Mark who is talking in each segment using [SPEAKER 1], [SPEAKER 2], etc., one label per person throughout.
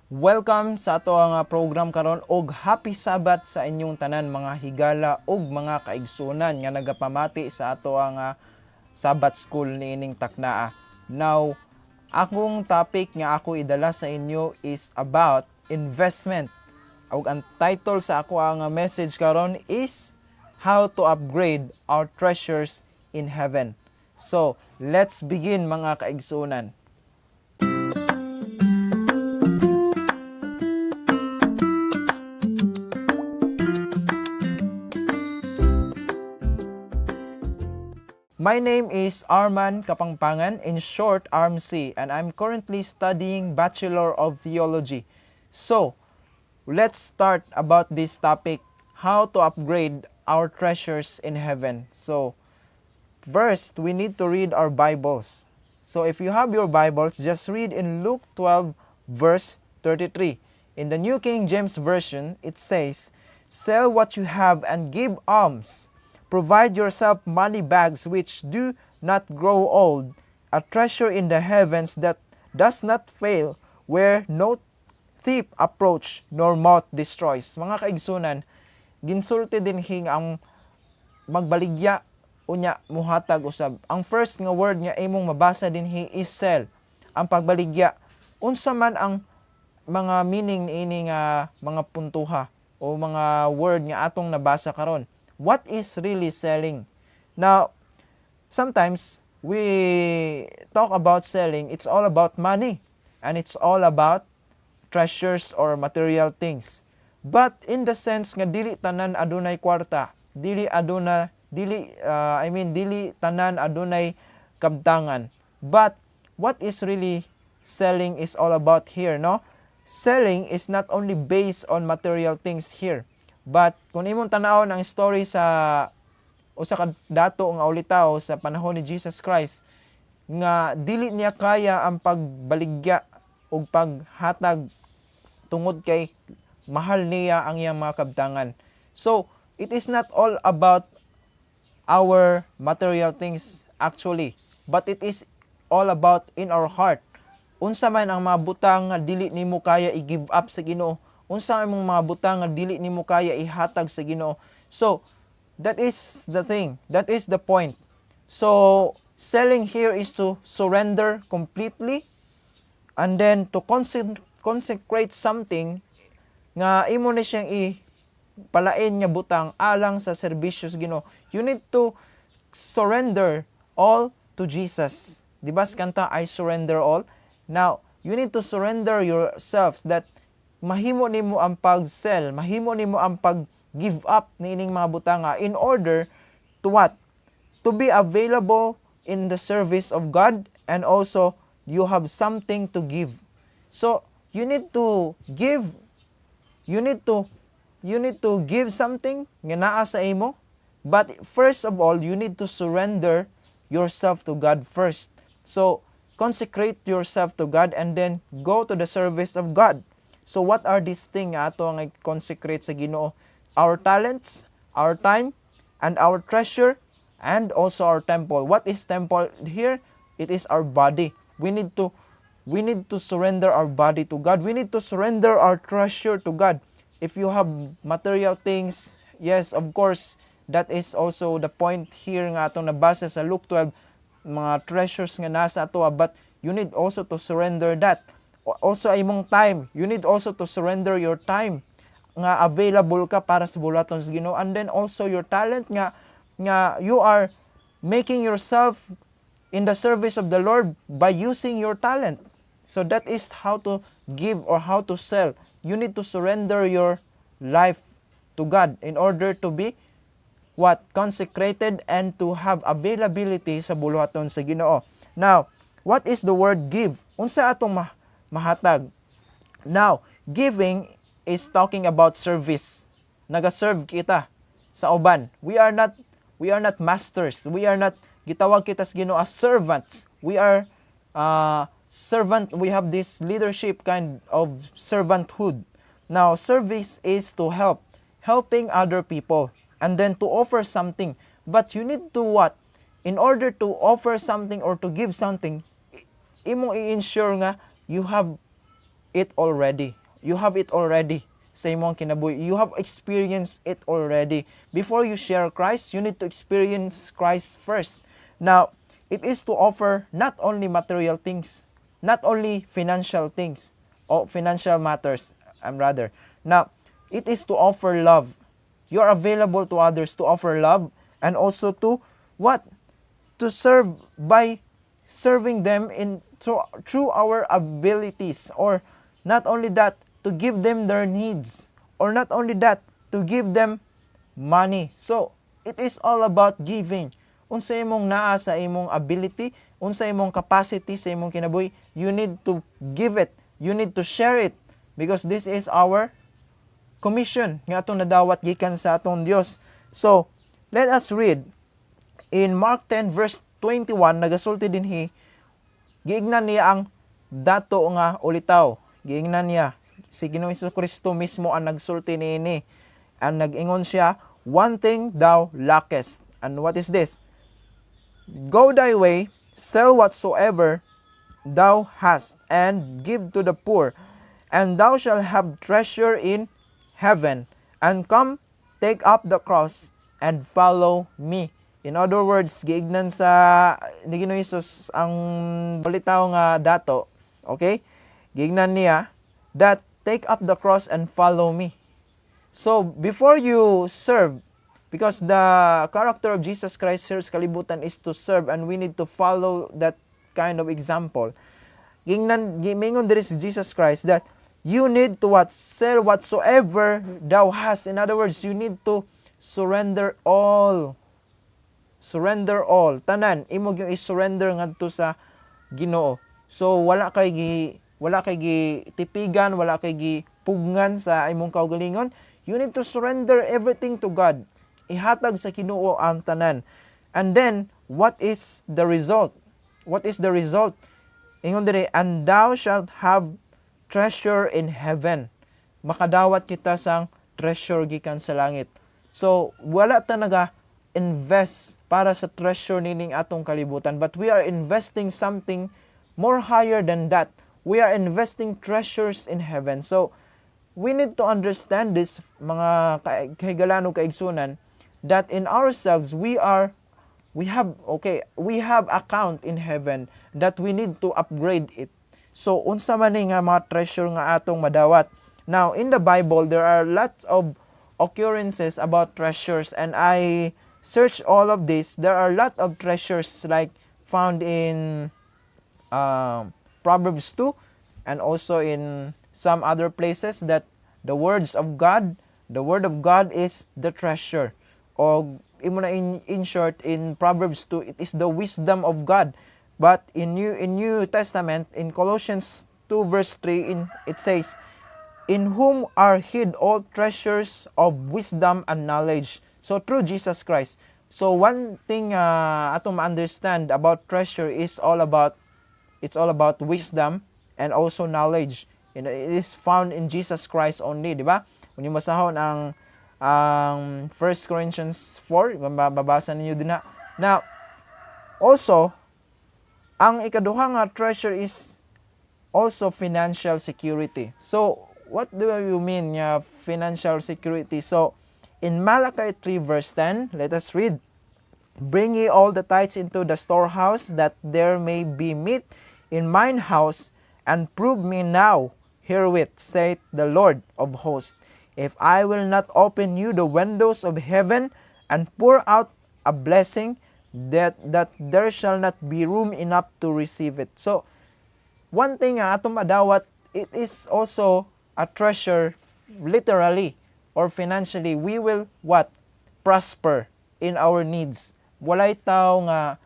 [SPEAKER 1] Welcome sa ato nga program karon og Happy Sabbath sa inyong tanan mga higala ug mga kaigsunan nga nagapamati sa ato nga Sabbath School niining taknaa. Now, akong topic nga ako idala sa inyo is about investment. Ug ang title sa ako nga message karon is How to Upgrade Our Treasures in Heaven. So, let's begin mga kaigsunan. My name is Arman Kapangpangan, in short RMC, and I'm currently studying Bachelor of Theology. So, let's start about this topic, how to upgrade our treasures in heaven. So, first, we need to read our Bibles. So, if you have your Bibles, just read in Luke 12, verse 33. In the New King James Version, it says, "Sell what you have and give alms. Provide yourself money bags which do not grow old, a treasure in the heavens that does not fail, where no thief approach nor moth destroys." Mga kaigsunan, ginsulti din hing ang magbaligya unya muhatag usab. Ang first nga word nga imong mabasa din is sell. Ang pagbaligya, unsa man ang mga meaning niini nga mga puntuha o mga word nga atong nabasa karon. What is really selling? Now, sometimes we talk about selling, it's all about money and it's all about treasures or material things. But in the sense nga dili tanan adunay kwarta, dili tanan adunay kabtangan. But what is really selling is all about here, no? Selling is not only based on material things here. But kung imong tan-awon ang story sa usa ka dato nga ulitaw sa panahon ni Jesus Christ nga dili niya kaya ang pagbaligya ug paghatag tungod kay mahal niya ang iyang mga kabtangan. So, it is not all about our material things actually, but it is all about in our heart. Unsa man ang mga butang nga dili nimo kaya i-give up sa Ginoo, unsa imong mga butang nga dili nimo kaya ihatag sa Ginoo. So, that is the thing. That is the point. So, selling here is to surrender completely and then to consecrate something nga imo na siyang ipalain nga butang alang sa serbisyo sa Ginoo. You need to surrender all to Jesus. Di ba sa kanta, I surrender all? Now, you need to surrender yourself that mahimo nimo ang pag-sell, mahimo nimo ang pag-give up niining mga butanga in order to what? To be available in the service of God, and also you have something to give. So, you need to give. You need to give something nga naa sa imo. But first of all, you need to surrender yourself to God first. So, consecrate yourself to God and then go to the service of God. So what are these things ato nga consecrate sa Ginoo? Our talents, our time, and our treasure, and also our temple. What is temple here? It is our body. We need to surrender our body to God. We need to surrender our treasure to God. If you have material things, yes, of course, that is also the point here nga atong nabasa sa Luke 12, mga treasures nga nasa ato, but you need also to surrender that. Also imong time, you need also to surrender your time nga available ka para sa bulaton sa Ginoo, and then also your talent nga you are making yourself in the service of the Lord by using your talent. So that is how to give or how to sell. You need to surrender your life to God in order to be consecrated and to have availability sa bulaton sa Ginoo. Now, what is the word give? Unsa atong mahatag? Now, giving is talking about service. Naga-serve kita sa uban. We are not masters. We are not, gitawag kita sa Ginoo as servants. We are servant. We have this leadership kind of servanthood. Now, service is to help. Helping other people. And then to offer something. But you need to what? In order to offer something or to give something, imong i-ensure nga you have it already. You have it already sa imong kinabuhi. You have experienced it already. Before you share Christ, you need to experience Christ first. Now, it is to offer not only material things, not only financial things, or financial matters, rather. Now, it is to offer love. You are available to others to offer love, and also to what? To serve by serving them in through our abilities, or not only that, to give them their needs, or not only that, to give them money. So, it is all about giving. Unsa imong naa sa imong ability, unsa imong capacity sa imong kinabuhi, you need to give it. You need to share it, because this is our commission nga atong nadawat gikan sa atong Dios. So, let us read in Mark 10 verse 21, nagasulti dinhi, giingnan niya ang dato nga ulitaw. Giingnan niya si Ginoong Kristo mismo ang nagsulti niini. Ang nag-ingon siya, one thing thou lackest. And what is this? Go thy way, sell whatsoever thou hast, and give to the poor, and thou shalt have treasure in heaven. And come, take up the cross, and follow me. In other words, giignan sa ni Ginoong Hesus ang balitaw nga dato, okay? Giignan niya that take up the cross and follow me. So, before you serve, because the character of Jesus Christ here sa kalibutan is to serve, and we need to follow that kind of example. Gimingon diri si Jesus Christ that you need to what? Sell whatsoever thou hast. In other words, you need to surrender all. Surrender all. Tanan, imog yung i-surrender ngadto sa Ginoo. So, wala kay tipigan, wala kay gipugngan sa imong kaugalingon. You need to surrender everything to God. Ihatag sa Ginoo ang tanan. And then, what is the result? What is the result? Ingon diri, and thou shalt have treasure in heaven. Makadawat kita sang treasure gikan sa langit. So, wala ta invest para sa treasure nining atong kalibutan, but we are investing something more higher than that. We are investing treasures in heaven. So, we need to understand this, mga kahigalano kaigsunan, that in ourselves we have account in heaven that we need to upgrade it. So unsa man ni nga mga treasure nga atong madawat. Now in the Bible there are lots of occurrences about treasures, and I search all of this. There are a lot of treasures like found in Proverbs 2, and also in some other places, that the words of God, the word of God is the treasure. O in short, in Proverbs 2, it is the wisdom of God. But in New Testament, in Colossians 2 verse 3, it says, in whom are hid all treasures of wisdom and knowledge. So through Jesus Christ. So one thing atong ma-understand about treasure is all about wisdom and also knowledge. It is found in Jesus Christ only, di ba? Kung yung masahon ang 1 Corinthians 4, babasa ninyo din na. Now, also, ang ikaduha nga treasure is also financial security. So, what do you mean financial security? So, in Malachi 3 verse 10, let us read, bring ye all the tithes into the storehouse, that there may be meat in mine house, and prove me now herewith, saith the Lord of hosts, if I will not open you the windows of heaven, and pour out a blessing, that there shall not be room enough to receive it. So, one thing atong madawat, it is also a treasure, literally or financially. We will what? Prosper in our needs. Walay tao nga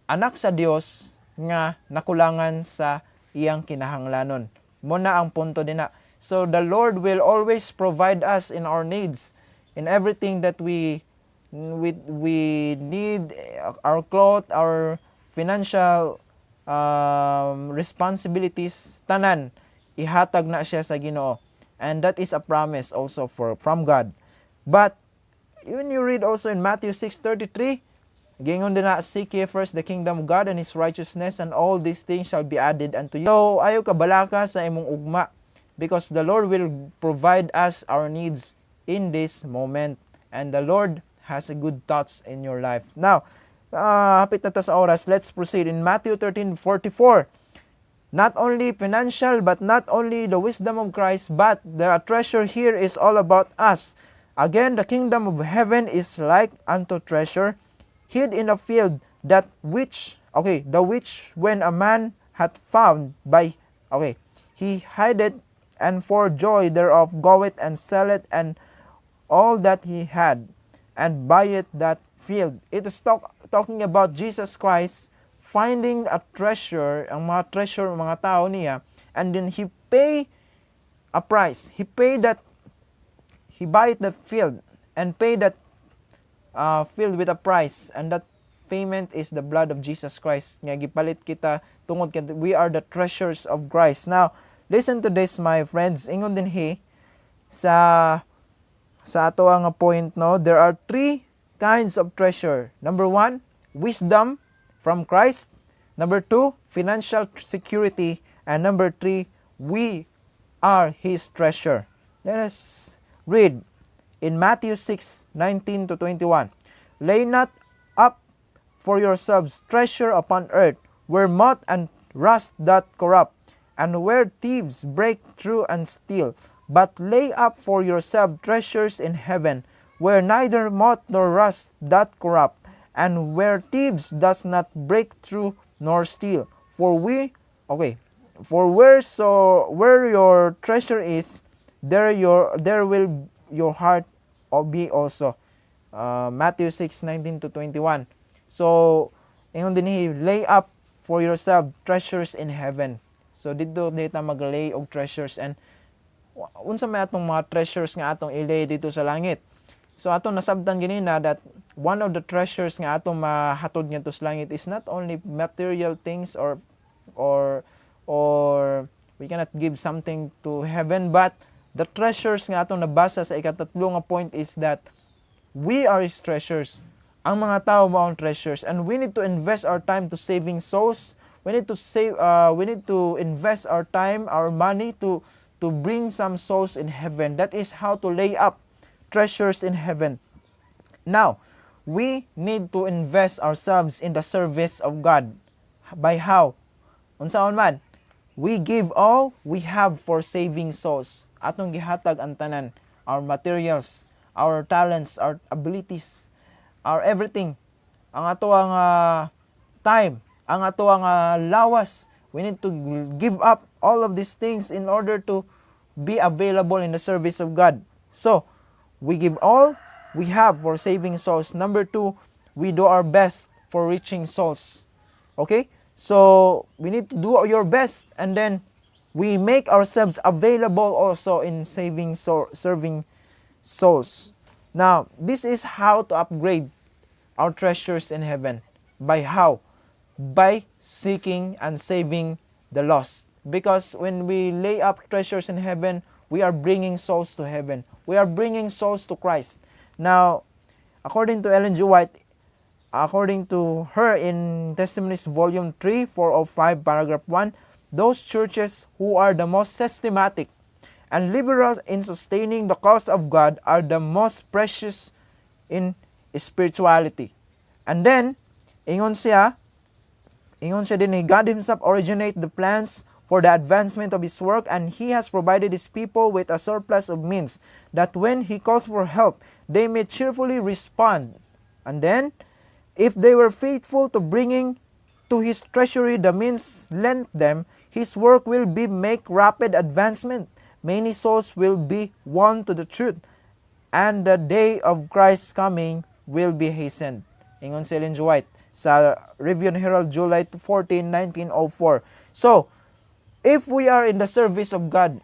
[SPEAKER 1] anak sa Dios nga nakulangan sa iyang kinahanglanon. Muna ang punto din na. So the Lord will always provide us in our needs, in everything that we need, our clothes, our financial responsibilities, tanan ihatag na siya sa Ginoo. And that is a promise also from God. But when you read also in Matthew 6:33, Gingon din na, seek ye first the kingdom of God and His righteousness, and all these things shall be added unto you. So, ayaw ka balaka sa imong ugma, because the Lord will provide us our needs in this moment. And the Lord has a good thoughts in your life. Now, hapit na ta sa oras. Let's proceed. In Matthew 13:44, not only financial, but not only the wisdom of Christ, but the treasure here is all about us. Again, the kingdom of heaven is like unto treasure hid in a field, the which when a man hath found he hid it, and for joy thereof goeth and selleth and all that he had, and buyeth that field. It is talking about Jesus Christ finding a treasure, ang mga treasure, mga tao niya, and then he pay a price. He buy the field and pay that field with a price, and that payment is the blood of Jesus Christ. Nga gipalit kita tungod kay we are the treasures of Christ. Now, listen to this, my friends. Ingon din sa ato ang point, no, there are three kinds of treasure. Number 1, wisdom from Christ. Number 2, financial security. And number 3, we are His treasure. Let us read in Matthew 6:19-21. Lay not up for yourselves treasure upon earth, where moth and rust doth corrupt, and where thieves break through and steal. But lay up for yourselves treasures in heaven, where neither moth nor rust doth corrupt, and where thieves does not break through nor steal. For where your treasure is, there will your heart be also. Matthew 6:19-21. So, ingon din lay up for yourself treasures in heaven. So dito maglay og treasures, and unsa may atong mga treasures nga atong ilay dito sa langit. So atong nasabtan ginina that one of the treasures nga atong mahatod ngadto sa langit is not only material things or we cannot give something to heaven, but the treasures nga atong nabasa sa ikatatlo nga point is that we are His treasures. Ang mga tao mao ang treasures, and we need to invest our time to saving souls. We need to invest our time, our money to bring some souls in heaven. That is how to lay up treasures in heaven. Now, we need to invest ourselves in the service of God. By how? Unsaon man? We give all we have for saving souls. Atong gihatag ang tanan, our materials, our talents, our abilities, our everything. Ang ato ang time, ang ato ang lawas. We need to give up all of these things in order to be available in the service of God. So, we give all we have for saving souls. Number 2, we do our best for reaching souls. Okay? So, we need to do your best, and then we make ourselves available also in serving souls. Now, this is how to upgrade our treasures in heaven. By how? By seeking and saving the lost. Because when we lay up treasures in heaven, we are bringing souls to heaven. We are bringing souls to Christ. Now, according to Ellen G. White, according to her in Testimonies Volume 3, 405, Paragraph 1, those churches who are the most systematic and liberal in sustaining the cause of God are the most precious in spirituality. And then, ingon siya din God Himself originate the plans for the advancement of His work, and He has provided His people with a surplus of means, that when He calls for help, they may cheerfully respond. And then, if they were faithful to bringing to His treasury the means lent them, His work will make rapid advancement. Many souls will be won to the truth, and the day of Christ's coming will be hastened. Ingon si Ellen G. White sa Review and Herald, July 14, 1904. So, if we are in the service of God,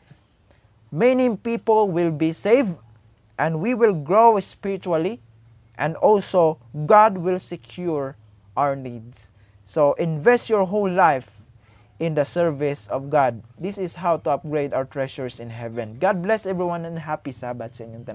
[SPEAKER 1] many people will be saved, and we will grow spiritually, and also God will secure our needs. So, invest your whole life in the service of God. This is how to upgrade our treasures in heaven. God bless everyone, and happy Sabbath sa inyong tanan.